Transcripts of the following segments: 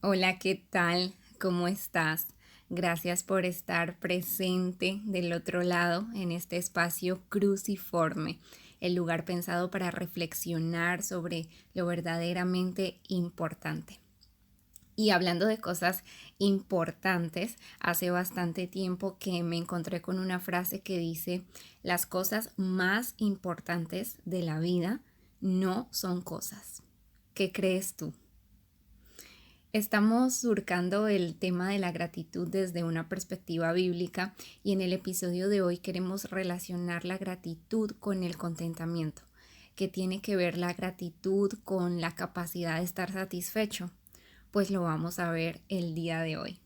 Hola, ¿qué tal? ¿Cómo estás? Gracias por estar presente del otro lado en este espacio cruciforme, el lugar pensado para reflexionar sobre lo verdaderamente importante. Y hablando de cosas importantes, hace bastante tiempo que me encontré con una frase que dice, las cosas más importantes de la vida no son cosas. ¿Qué crees tú? Estamos surcando el tema de la gratitud desde una perspectiva bíblica y en el episodio de hoy queremos relacionar la gratitud con el contentamiento, que tiene que ver la gratitud con la capacidad de estar satisfecho. Pues lo vamos a ver el día de hoy.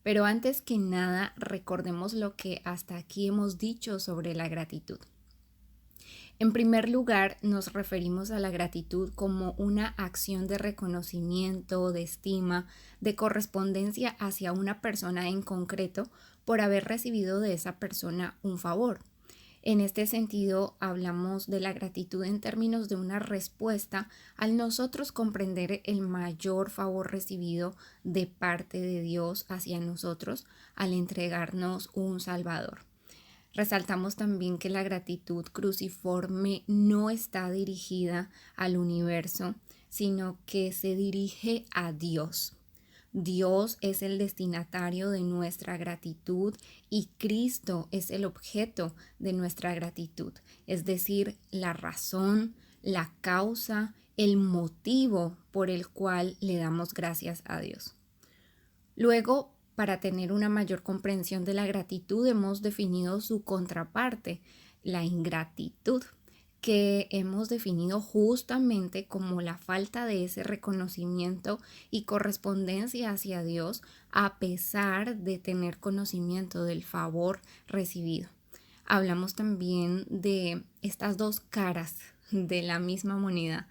Pero antes que nada, recordemos lo que hasta aquí hemos dicho sobre la gratitud. En primer lugar, nos referimos a la gratitud como una acción de reconocimiento, de estima, de correspondencia hacia una persona en concreto por haber recibido de esa persona un favor. En este sentido, hablamos de la gratitud en términos de una respuesta al nosotros comprender el mayor favor recibido de parte de Dios hacia nosotros al entregarnos un Salvador. Resaltamos también que la gratitud cruciforme no está dirigida al universo, sino que se dirige a Dios. Dios es el destinatario de nuestra gratitud y Cristo es el objeto de nuestra gratitud, es decir, la razón, la causa, el motivo por el cual le damos gracias a Dios. Luego, para tener una mayor comprensión de la gratitud, hemos definido su contraparte, la ingratitud, que hemos definido justamente como la falta de ese reconocimiento y correspondencia hacia Dios a pesar de tener conocimiento del favor recibido. Hablamos también de estas dos caras de la misma moneda.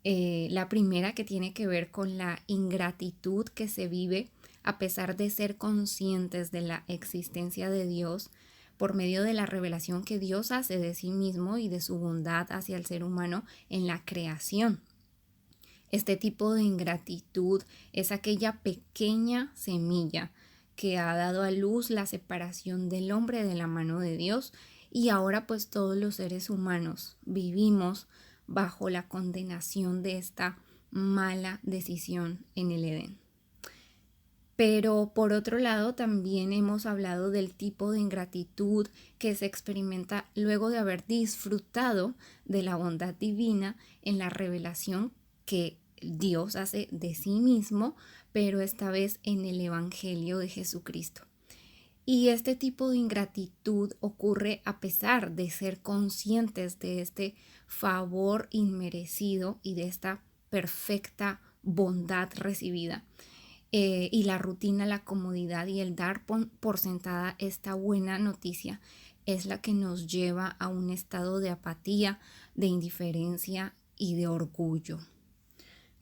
La primera que tiene que ver con la ingratitud que se vive a pesar de ser conscientes de la existencia de Dios por medio de la revelación que Dios hace de sí mismo y de su bondad hacia el ser humano en la creación. Este tipo de ingratitud es aquella pequeña semilla que ha dado a luz la separación del hombre de la mano de Dios y ahora pues todos los seres humanos vivimos bajo la condenación de esta mala decisión en el Edén. Pero por otro lado, también hemos hablado del tipo de ingratitud que se experimenta luego de haber disfrutado de la bondad divina en la revelación que Dios hace de sí mismo, pero esta vez en el Evangelio de Jesucristo. Y este tipo de ingratitud ocurre a pesar de ser conscientes de este favor inmerecido y de esta perfecta bondad recibida. Y la rutina, la comodidad y el dar por sentada esta buena noticia es la que nos lleva a un estado de apatía, de indiferencia y de orgullo.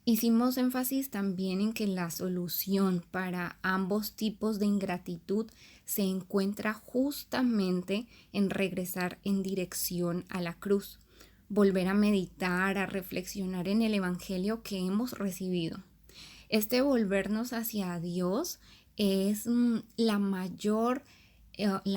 Hicimos énfasis también en que la solución para ambos tipos de ingratitud se encuentra justamente en regresar en dirección a la cruz, volver a meditar, a reflexionar en el Evangelio que hemos recibido. Este volvernos hacia Dios es la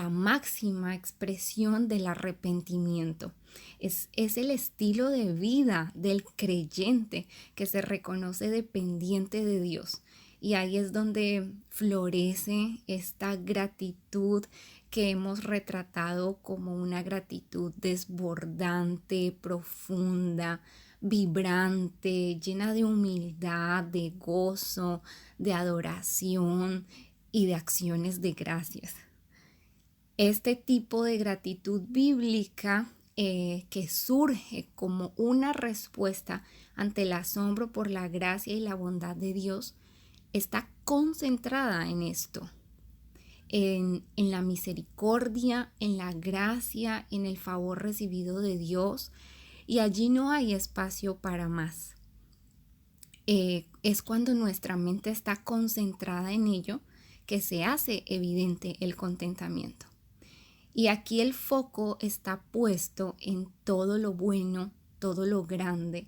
máxima expresión del arrepentimiento. Es el estilo de vida del creyente que se reconoce dependiente de Dios. Y ahí es donde florece esta gratitud que hemos retratado como una gratitud desbordante, profunda, vibrante, llena de humildad, de gozo, de adoración y de acciones de gracias. Este tipo de gratitud bíblica que surge como una respuesta ante el asombro por la gracia y la bondad de Dios está concentrada en esto, en la misericordia, en la gracia, en el favor recibido de Dios, y allí no hay espacio para más. Es cuando nuestra mente está concentrada en ello que se hace evidente el contentamiento. Y aquí el foco está puesto en todo lo bueno, todo lo grande,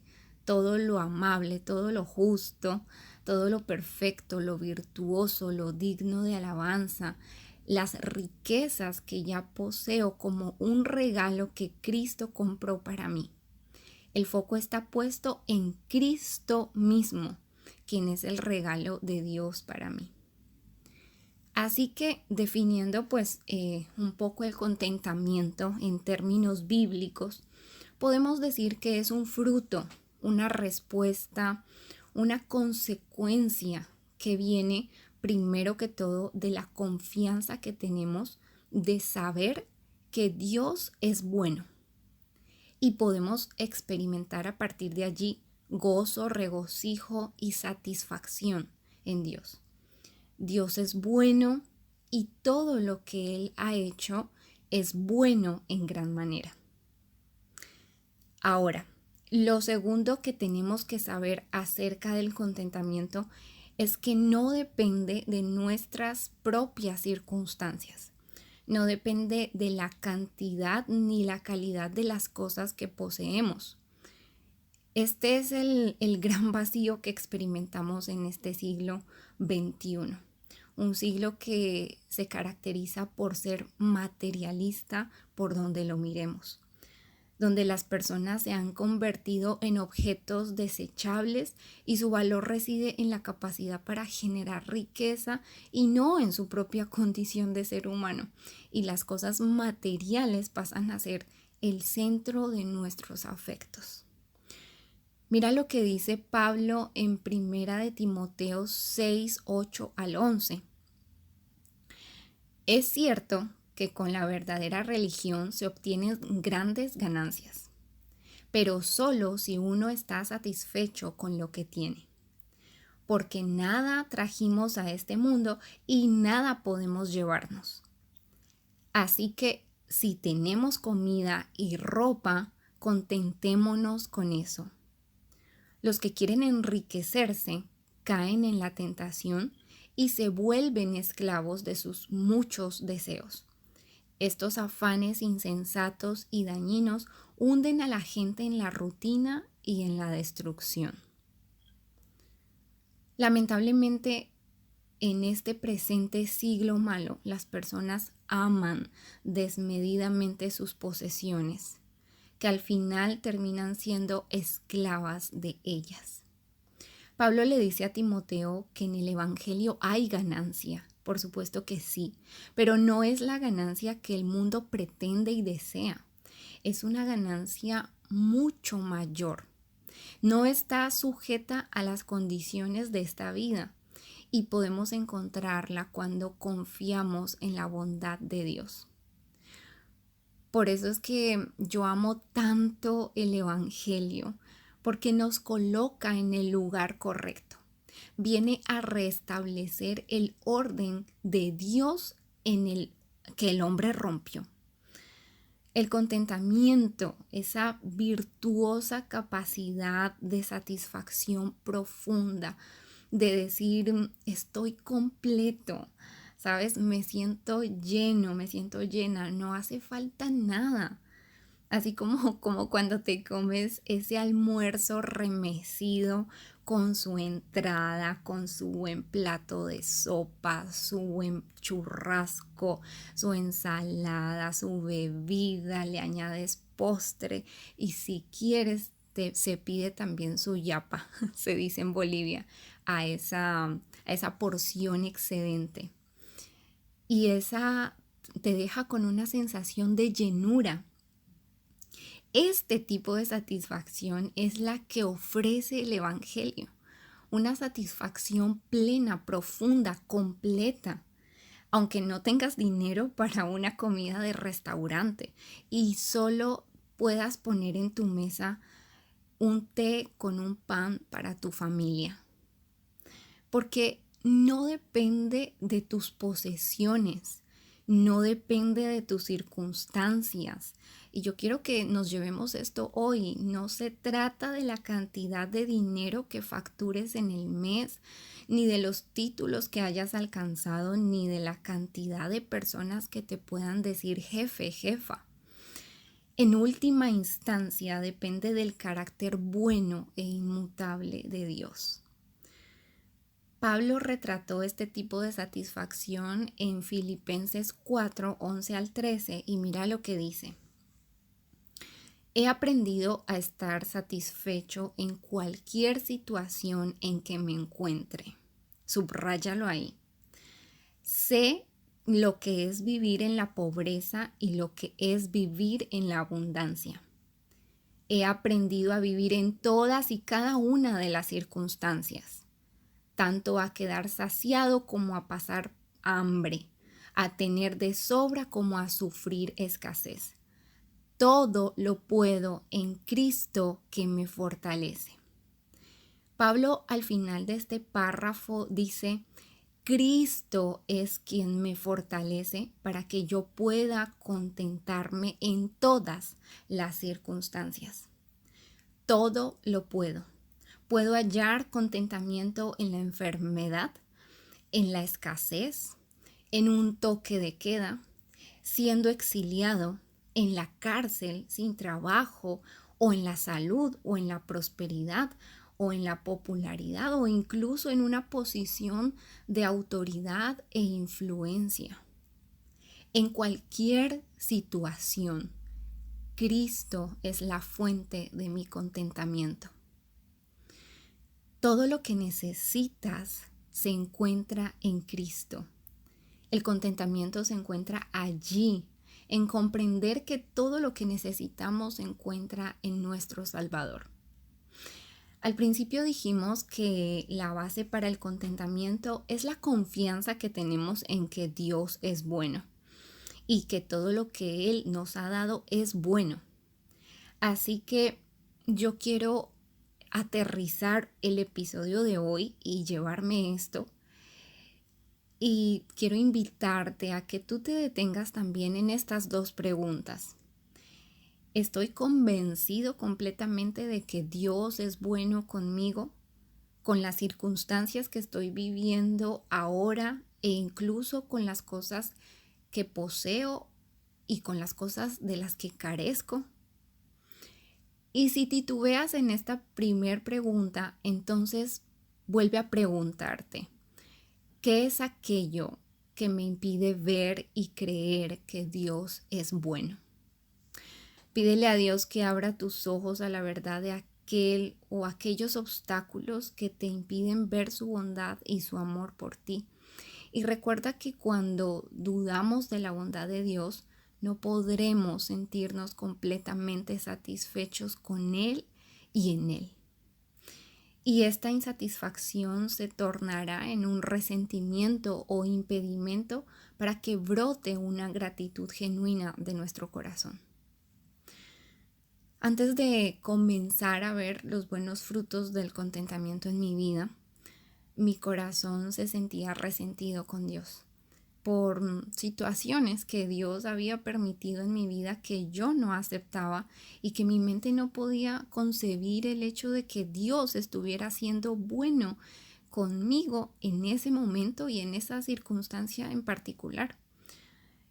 todo lo amable, todo lo justo, todo lo perfecto, lo virtuoso, lo digno de alabanza, las riquezas que ya poseo como un regalo que Cristo compró para mí. El foco está puesto en Cristo mismo, quien es el regalo de Dios para mí. Así que definiendo un poco el contentamiento en términos bíblicos, podemos decir que es un fruto, una respuesta, una consecuencia que viene primero que todo de la confianza que tenemos de saber que Dios es bueno. Y podemos experimentar a partir de allí gozo, regocijo y satisfacción en Dios. Dios es bueno y todo lo que Él ha hecho es bueno en gran manera. Ahora, lo segundo que tenemos que saber acerca del contentamiento es que no depende de nuestras propias circunstancias. No depende de la cantidad ni la calidad de las cosas que poseemos. Este es el gran vacío que experimentamos en este siglo XXI. Un siglo que se caracteriza por ser materialista por donde lo miremos, donde las personas se han convertido en objetos desechables y su valor reside en la capacidad para generar riqueza y no en su propia condición de ser humano. Y las cosas materiales pasan a ser el centro de nuestros afectos. Mira lo que dice Pablo en 1 Timoteo 6, 8 al 11. Es cierto que con la verdadera religión se obtienen grandes ganancias, pero solo si uno está satisfecho con lo que tiene. Porque nada trajimos a este mundo y nada podemos llevarnos. Así que si tenemos comida y ropa, contentémonos con eso. Los que quieren enriquecerse caen en la tentación y se vuelven esclavos de sus muchos deseos. Estos afanes insensatos y dañinos hunden a la gente en la rutina y en la destrucción. Lamentablemente, en este presente siglo malo, las personas aman desmedidamente sus posesiones, que al final terminan siendo esclavas de ellas. Pablo le dice a Timoteo que en el Evangelio hay ganancia, por supuesto que sí, pero no es la ganancia que el mundo pretende y desea. Es una ganancia mucho mayor. No está sujeta a las condiciones de esta vida y podemos encontrarla cuando confiamos en la bondad de Dios. Por eso es que yo amo tanto el Evangelio, porque nos coloca en el lugar correcto. Viene a restablecer el orden de Dios en el que el hombre rompió. El contentamiento, esa virtuosa capacidad de satisfacción profunda, de decir, estoy completo, ¿sabes? Me siento lleno, me siento llena, no hace falta nada. Así como cuando te comes ese almuerzo remecido con su entrada, con su buen plato de sopa, su buen churrasco, su ensalada, su bebida, le añades postre y si quieres se pide también su yapa, se dice en Bolivia, a esa porción excedente. Y esa te deja con una sensación de llenura. Este tipo de satisfacción es la que ofrece el Evangelio, una satisfacción plena, profunda, completa, aunque no tengas dinero para una comida de restaurante y solo puedas poner en tu mesa un té con un pan para tu familia. Porque no depende de tus posesiones, no depende de tus circunstancias. Y yo quiero que nos llevemos esto hoy. No se trata de la cantidad de dinero que factures en el mes, ni de los títulos que hayas alcanzado, ni de la cantidad de personas que te puedan decir jefe, jefa. En última instancia, depende del carácter bueno e inmutable de Dios. Pablo retrató este tipo de satisfacción en Filipenses 4, 11 al 13 y mira lo que dice. He aprendido a estar satisfecho en cualquier situación en que me encuentre. Subráyalo ahí. Sé lo que es vivir en la pobreza y lo que es vivir en la abundancia. He aprendido a vivir en todas y cada una de las circunstancias, tanto a quedar saciado como a pasar hambre, a tener de sobra como a sufrir escasez. Todo lo puedo en Cristo que me fortalece. Pablo al final de este párrafo dice, Cristo es quien me fortalece para que yo pueda contentarme en todas las circunstancias. Todo lo puedo. Puedo hallar contentamiento en la enfermedad, en la escasez, en un toque de queda, siendo exiliado, en la cárcel, sin trabajo, o en la salud, o en la prosperidad, o en la popularidad, o incluso en una posición de autoridad e influencia. En cualquier situación, Cristo es la fuente de mi contentamiento. Todo lo que necesitas se encuentra en Cristo. El contentamiento se encuentra allí, en comprender que todo lo que necesitamos se encuentra en nuestro Salvador. Al principio dijimos que la base para el contentamiento es la confianza que tenemos en que Dios es bueno y que todo lo que Él nos ha dado es bueno. Así que yo quiero aterrizar el episodio de hoy y llevarme esto. Y quiero invitarte a que tú te detengas también en estas dos preguntas. ¿Estoy convencido completamente de que Dios es bueno conmigo, con las circunstancias que estoy viviendo ahora e incluso con las cosas que poseo y con las cosas de las que carezco? Y si titubeas en esta primer pregunta, entonces vuelve a preguntarte. ¿Qué es aquello que me impide ver y creer que Dios es bueno? Pídele a Dios que abra tus ojos a la verdad de aquel o aquellos obstáculos que te impiden ver su bondad y su amor por ti. Y recuerda que cuando dudamos de la bondad de Dios, no podremos sentirnos completamente satisfechos con Él y en Él. Y esta insatisfacción se tornará en un resentimiento o impedimento para que brote una gratitud genuina de nuestro corazón. Antes de comenzar a ver los buenos frutos del contentamiento en mi vida, mi corazón se sentía resentido con Dios por situaciones que Dios había permitido en mi vida que yo no aceptaba y que mi mente no podía concebir el hecho de que Dios estuviera siendo bueno conmigo en ese momento y en esa circunstancia en particular.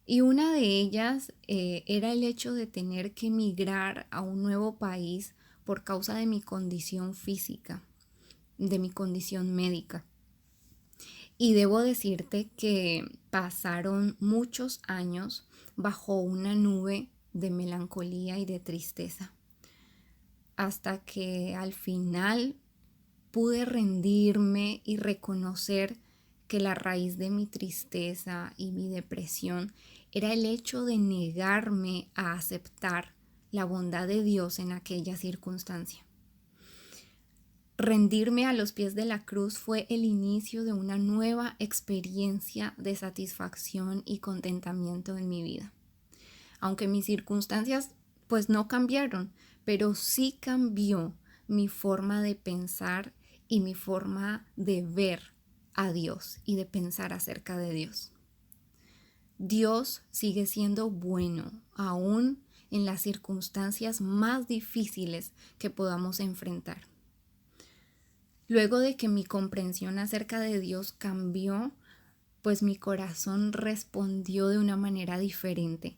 Y una de ellas era el hecho de tener que emigrar a un nuevo país por causa de mi condición física, de mi condición médica. Y debo decirte que pasaron muchos años bajo una nube de melancolía y de tristeza, hasta que al final pude rendirme y reconocer que la raíz de mi tristeza y mi depresión era el hecho de negarme a aceptar la bondad de Dios en aquella circunstancia. Rendirme a los pies de la cruz fue el inicio de una nueva experiencia de satisfacción y contentamiento en mi vida. Aunque mis circunstancias pues no cambiaron, pero sí cambió mi forma de pensar y mi forma de ver a Dios y de pensar acerca de Dios. Dios sigue siendo bueno, aún en las circunstancias más difíciles que podamos enfrentar. Luego de que mi comprensión acerca de Dios cambió, pues mi corazón respondió de una manera diferente,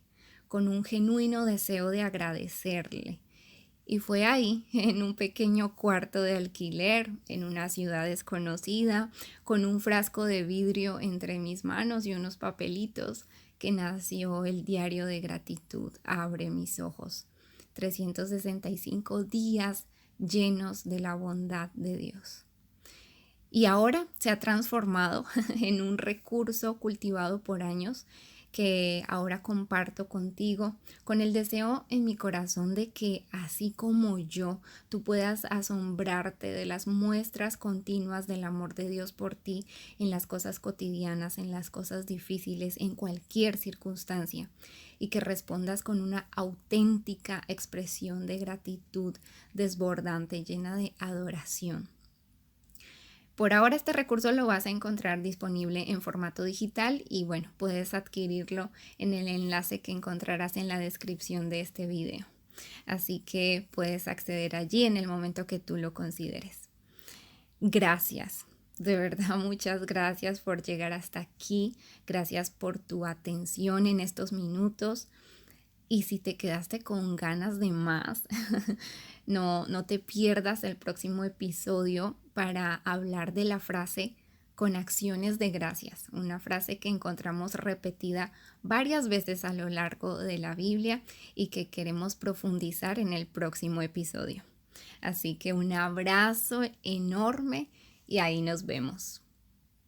con un genuino deseo de agradecerle. Y fue ahí, en un pequeño cuarto de alquiler, en una ciudad desconocida, con un frasco de vidrio entre mis manos y unos papelitos, que nació el diario de gratitud. Abre mis ojos. 365 días llenos de la bondad de Dios. Y ahora se ha transformado en un recurso cultivado por años que ahora comparto contigo, con el deseo en mi corazón de que, así como yo, tú puedas asombrarte de las muestras continuas del amor de Dios por ti en las cosas cotidianas, en las cosas difíciles, en cualquier circunstancia, y que respondas con una auténtica expresión de gratitud desbordante, llena de adoración. Por ahora este recurso lo vas a encontrar disponible en formato digital y bueno, puedes adquirirlo en el enlace que encontrarás en la descripción de este video. Así que puedes acceder allí en el momento que tú lo consideres. Gracias, de verdad muchas gracias por llegar hasta aquí. Gracias por tu atención en estos minutos. Y si te quedaste con ganas de más, no te pierdas el próximo episodio para hablar de la frase con acciones de gracias, una frase que encontramos repetida varias veces a lo largo de la Biblia y que queremos profundizar en el próximo episodio. Así que un abrazo enorme y ahí nos vemos.